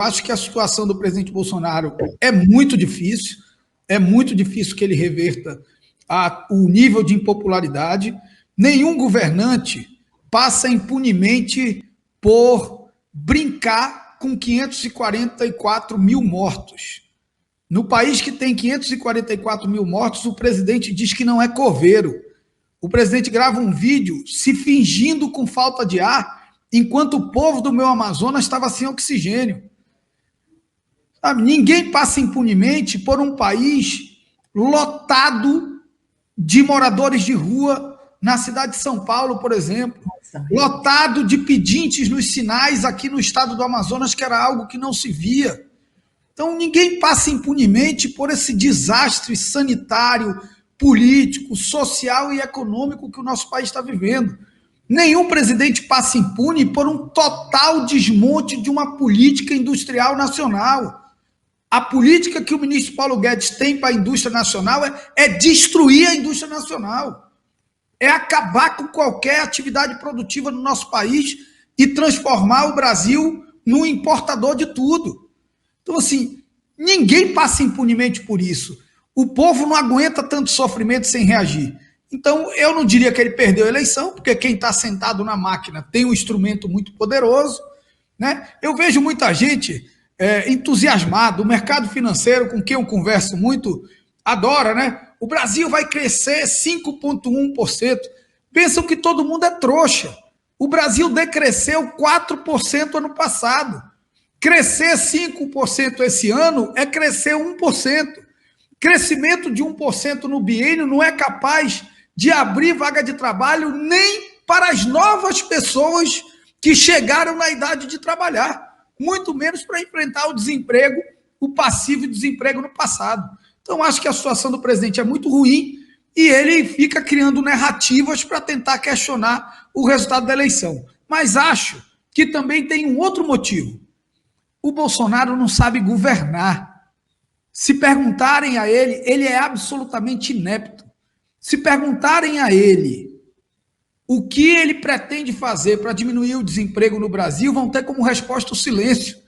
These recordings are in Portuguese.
acho que a situação do presidente Bolsonaro é muito difícil que ele reverta o nível de impopularidade. Nenhum governante passa impunemente por brincar com 544 mil mortos. No país que tem 544 mil mortos, o presidente diz que não é coveiro. O presidente grava um vídeo se fingindo com falta de ar, enquanto o povo do meu Amazonas estava sem oxigênio. Sabe? Ninguém passa impunemente por um país lotado de moradores de rua, na cidade de São Paulo, por exemplo, lotado de pedintes nos sinais aqui no estado do Amazonas, que era algo que não se via. Então, ninguém passa impunemente por esse desastre sanitário, político, social e econômico que o nosso país está vivendo. Nenhum presidente passa impune por um total desmonte de uma política industrial nacional. A política que o ministro Paulo Guedes tem para a indústria nacional é destruir a indústria nacional. É acabar com qualquer atividade produtiva no nosso país e transformar o Brasil num importador de tudo. Então, assim, ninguém passa impunemente por isso. O povo não aguenta tanto sofrimento sem reagir. Então, eu não diria que ele perdeu a eleição, porque quem está sentado na máquina tem um instrumento muito poderoso, né? Eu vejo muita gente entusiasmada, o mercado financeiro, com quem eu converso muito, adora, né? O Brasil vai crescer 5,1%. Pensam que todo mundo é trouxa. O Brasil decresceu 4% ano passado. Crescer 5% esse ano é crescer 1%. Crescimento de 1% no biênio não é capaz de abrir vaga de trabalho nem para as novas pessoas que chegaram na idade de trabalhar, muito menos para enfrentar o desemprego, o passivo e o desemprego no passado. Então, acho que a situação do presidente é muito ruim e ele fica criando narrativas para tentar questionar o resultado da eleição. Mas acho que também tem um outro motivo. O Bolsonaro não sabe governar. Se perguntarem a ele, ele é absolutamente inepto. Se perguntarem a ele o que ele pretende fazer para diminuir o desemprego no Brasil, vão ter como resposta o silêncio.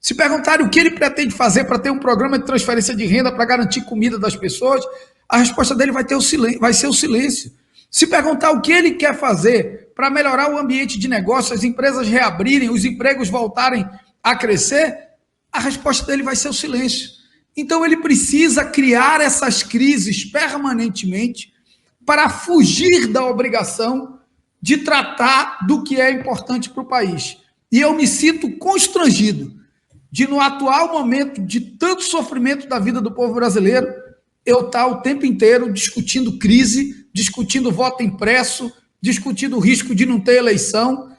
Se perguntarem o que ele pretende fazer para ter um programa de transferência de renda para garantir comida das pessoas, a resposta dele vai ser o silêncio. Se perguntar o que ele quer fazer para melhorar o ambiente de negócio, as empresas reabrirem, os empregos voltarem a crescer, a resposta dele vai ser o silêncio. Então ele precisa criar essas crises permanentemente para fugir da obrigação de tratar do que é importante para o país. E eu me sinto constrangido de, no atual momento de tanto sofrimento da vida do povo brasileiro, eu estar o tempo inteiro discutindo crise, discutindo voto impresso, discutindo o risco de não ter eleição,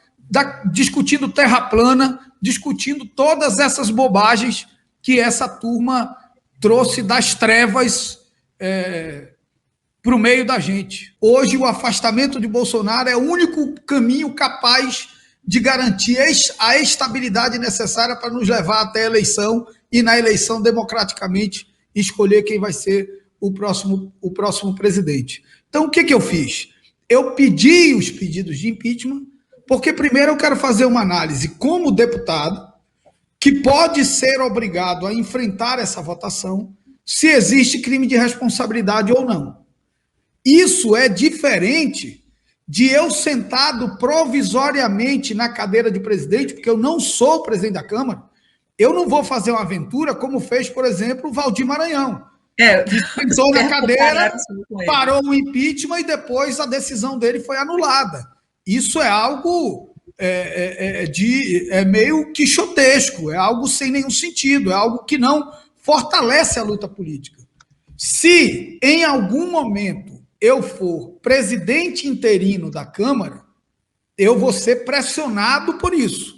discutindo terra plana, discutindo todas essas bobagens que essa turma trouxe das trevas para o meio da gente. Hoje, o afastamento de Bolsonaro é o único caminho capaz de garantir a estabilidade necessária para nos levar até a eleição e, na eleição, democraticamente, escolher quem vai ser o próximo presidente. Então, o que eu fiz? Eu pedi os pedidos de impeachment, porque, primeiro, eu quero fazer uma análise como deputado, que pode ser obrigado a enfrentar essa votação, se existe crime de responsabilidade ou não. Isso é diferente de eu sentado provisoriamente na cadeira de presidente, porque eu não sou o presidente da Câmara, eu não vou fazer uma aventura como fez, por exemplo, o Valdir Maranhão. Que sentou na cadeira, parou o impeachment e depois a decisão dele foi anulada. Isso é algo meio quixotesco, é algo sem nenhum sentido, é algo que não fortalece a luta política. Se em algum momento eu for presidente interino da Câmara, eu vou ser pressionado por isso.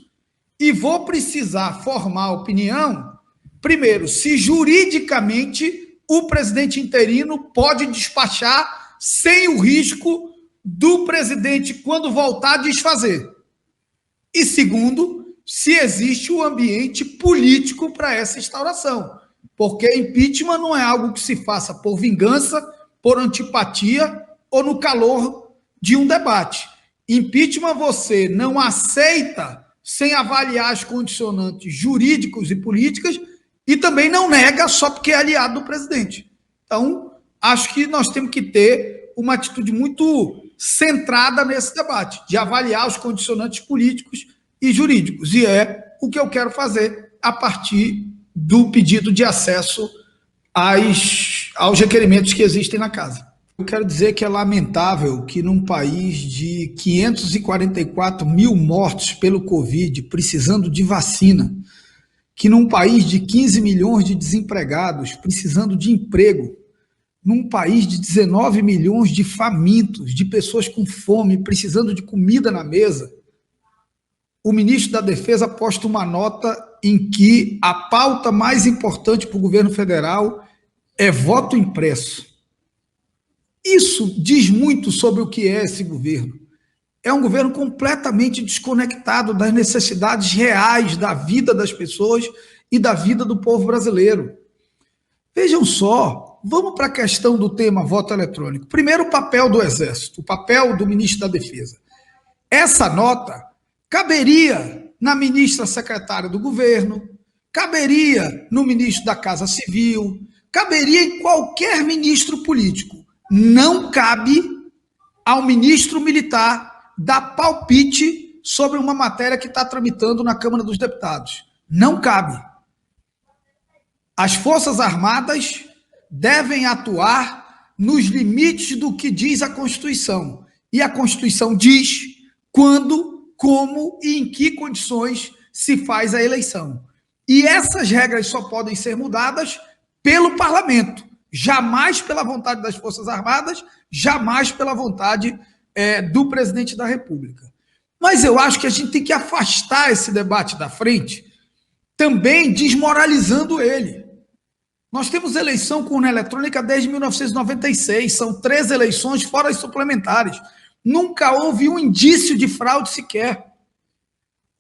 E vou precisar formar opinião, primeiro, se juridicamente o presidente interino pode despachar sem o risco do presidente, quando voltar, desfazer. E segundo, se existe o ambiente político para essa instauração. Porque impeachment não é algo que se faça por vingança, por antipatia ou no calor de um debate. Impeachment você não aceita sem avaliar as condicionantes jurídicos e políticas, e também não nega só porque é aliado do presidente. Então, acho que nós temos que ter uma atitude muito centrada nesse debate, de avaliar os condicionantes políticos e jurídicos, e é o que eu quero fazer a partir do pedido de acesso aos requerimentos que existem na casa. Eu quero dizer que é lamentável que num país de 544 mil mortos pelo Covid, precisando de vacina, que num país de 15 milhões de desempregados, precisando de emprego, num país de 19 milhões de famintos, de pessoas com fome, precisando de comida na mesa, o ministro da Defesa posta uma nota em que a pauta mais importante para o governo federal é voto impresso. Isso diz muito sobre o que é esse governo. É um governo completamente desconectado das necessidades reais da vida das pessoas e da vida do povo brasileiro. Vejam só, vamos para a questão do tema voto eletrônico. Primeiro, o papel do Exército, o papel do ministro da Defesa. Essa nota caberia na ministra secretária do governo, caberia no ministro da Casa Civil, caberia em qualquer ministro político. Não cabe ao ministro militar dar palpite sobre uma matéria que está tramitando na Câmara dos Deputados. Não cabe. As Forças Armadas devem atuar nos limites do que diz a Constituição. E a Constituição diz quando, como e em que condições se faz a eleição. E essas regras só podem ser mudadas pelo Parlamento. Jamais pela vontade das Forças Armadas, jamais pela vontade do presidente da República. Mas eu acho que a gente tem que afastar esse debate da frente, também desmoralizando ele. Nós temos eleição com urna eletrônica desde 1996, são 3 eleições fora as suplementares. Nunca houve um indício de fraude sequer.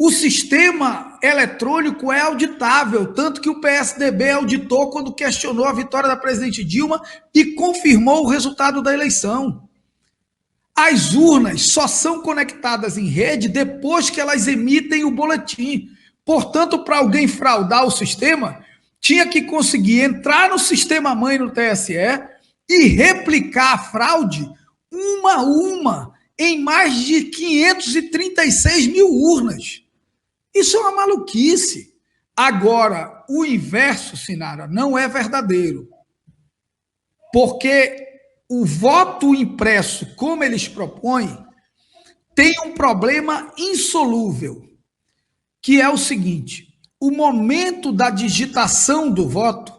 O sistema eletrônico é auditável, tanto que o PSDB auditou quando questionou a vitória da presidente Dilma e confirmou o resultado da eleição. As urnas só são conectadas em rede depois que elas emitem o boletim. Portanto, para alguém fraudar o sistema, tinha que conseguir entrar no sistema-mãe no TSE e replicar a fraude uma a uma em mais de 536 mil urnas. Isso é uma maluquice. Agora, o inverso, Sinara, não é verdadeiro. Porque o voto impresso, como eles propõem, tem um problema insolúvel, que é o seguinte: o momento da digitação do voto,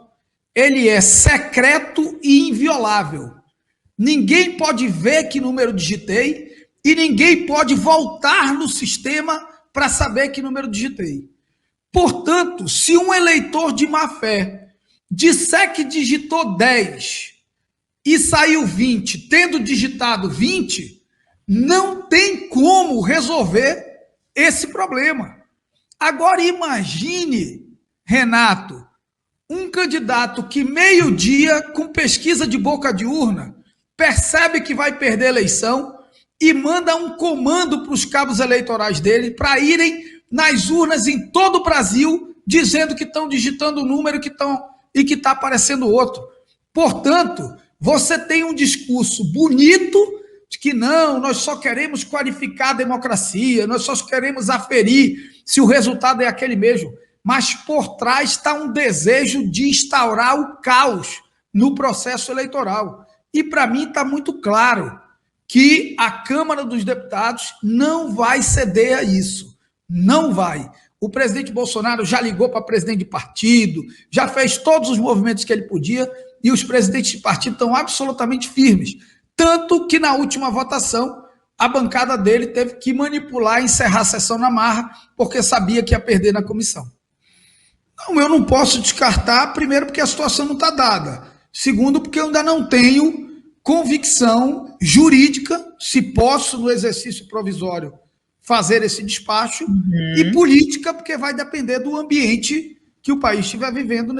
ele é secreto e inviolável. Ninguém pode ver que número digitei e ninguém pode voltar no sistema para saber que número digitei. Portanto, se um eleitor de má fé disser que digitou 10 e saiu 20, tendo digitado 20, não tem como resolver esse problema. Agora imagine, Renato, um candidato que meio-dia, com pesquisa de boca de urna, percebe que vai perder a eleição e manda um comando para os cabos eleitorais dele para irem nas urnas em todo o Brasil dizendo que estão digitando um número e que está aparecendo outro. Portanto, você tem um discurso bonito de que não, nós só queremos qualificar a democracia, nós só queremos aferir se o resultado é aquele mesmo, mas por trás está um desejo de instaurar o caos no processo eleitoral. E para mim está muito claro que a Câmara dos Deputados não vai ceder a isso. Não vai. O presidente Bolsonaro já ligou para presidente de partido, já fez todos os movimentos que ele podia, e os presidentes de partido estão absolutamente firmes. Tanto que na última votação, a bancada dele teve que manipular e encerrar a sessão na marra, porque sabia que ia perder na comissão. Não, eu não posso descartar, primeiro, porque a situação não está dada. Segundo, porque eu ainda não tenho convicção jurídica, se posso, no exercício provisório, fazer esse despacho, e política, porque vai depender do ambiente que o país estiver vivendo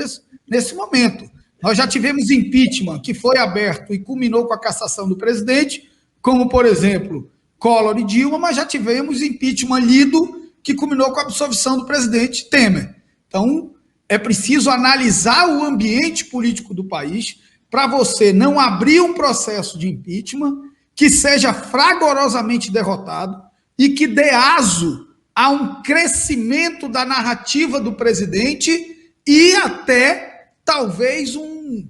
nesse momento. Nós já tivemos impeachment que foi aberto e culminou com a cassação do presidente, como, por exemplo, Collor e Dilma, mas já tivemos impeachment lido que culminou com a absolvição do presidente Temer. Então, é preciso analisar o ambiente político do país para você não abrir um processo de impeachment que seja fragorosamente derrotado e que dê aso a um crescimento da narrativa do presidente e até, talvez, um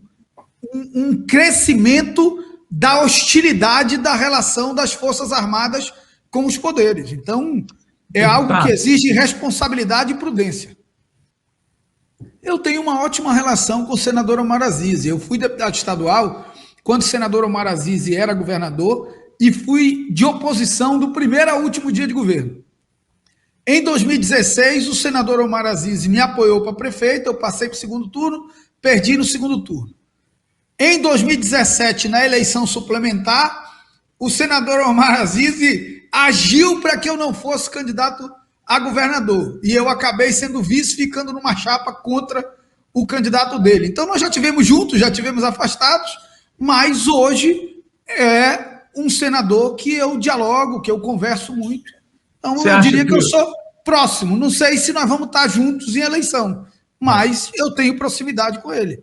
crescimento da hostilidade da relação das Forças Armadas com os poderes. Então, é algo que exige responsabilidade e prudência. Eu tenho uma ótima relação com o senador Omar Aziz. Eu fui deputado estadual quando o senador Omar Aziz era governador e fui de oposição do primeiro ao último dia de governo. Em 2016, o senador Omar Aziz me apoiou para prefeito, eu passei para o segundo turno, perdi no segundo turno. Em 2017, na eleição suplementar, o senador Omar Aziz agiu para que eu não fosse candidato a governador. E eu acabei sendo vice, ficando numa chapa contra o candidato dele. Então, nós já tivemos juntos, já tivemos afastados, mas hoje é um senador que eu dialogo, que eu converso muito. Então, eu diria que eu sou próximo. Não sei se nós vamos estar juntos em eleição, mas eu tenho proximidade com ele.